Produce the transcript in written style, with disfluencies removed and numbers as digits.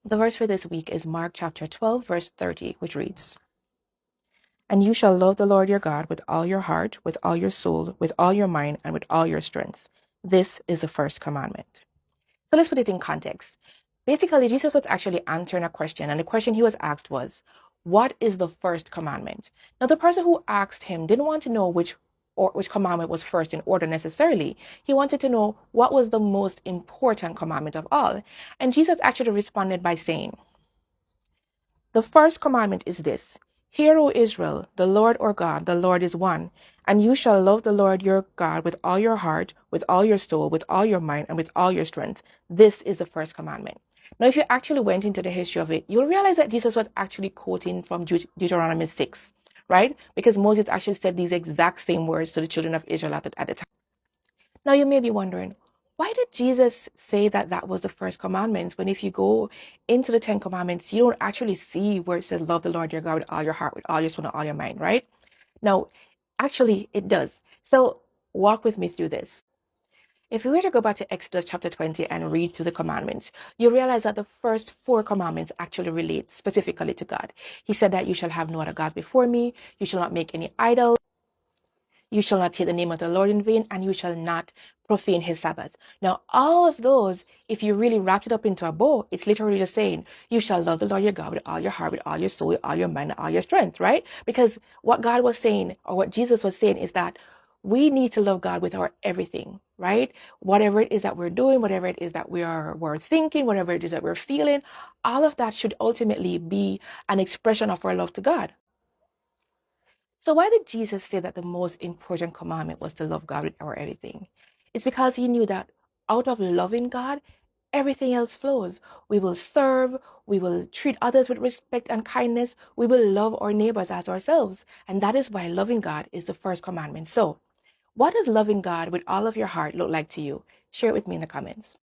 The verse for this week is Mark chapter 12, verse 30, which reads, "And you shall love the Lord your God with all your heart, with all your soul, with all your mind, and with all your strength. This is the first commandment." So let's put it in context. Basically, Jesus was actually answering a question, and the question he was asked was, "What is the first commandment?" Now, the person who asked him didn't want to know which commandment was first in order necessarily. He wanted to know what was the most important commandment of all. And Jesus actually responded by saying, "The first commandment is this: Hear, O Israel, the Lord our God, the Lord is one. And you shall love the Lord your God with all your heart, with all your soul, with all your mind, and with all your strength. This is the first commandment." Now, if you actually went into the history of it, you'll realize that Jesus was actually quoting from Deuteronomy 6, right? Because Moses actually said these exact same words to the children of Israel at the time. Now, you may be wondering, why did Jesus say that that was the first commandment when if you go into the 10 commandments, you don't actually see where it says love the Lord your God with all your heart, with all your soul, and all your mind, right? Now, actually, it does. So walk with me through this. If we were to go back to Exodus chapter 20 and read through the commandments, you realize that the first 4 commandments actually relate specifically to God. He said that you shall have no other gods before me, you shall not make any idols, you shall not take the name of the Lord in vain, and you shall not profane his Sabbath. Now, all of those, if you really wrapped it up into a bow, it's literally just saying, you shall love the Lord your God with all your heart, with all your soul, with all your mind, and all your strength, right? Because what God was saying, or what Jesus was saying, is that we need to love God with our everything, right? Whatever it is that we're doing, whatever it is that we're thinking, whatever it is that we're feeling, all of that should ultimately be an expression of our love to God. So why did Jesus say that the most important commandment was to love God with our everything? It's because he knew that out of loving God, everything else flows. We will serve, we will treat others with respect and kindness, we will love our neighbors as ourselves. And that is why loving God is the first commandment. So, what does loving God with all of your heart look like to you? Share it with me in the comments.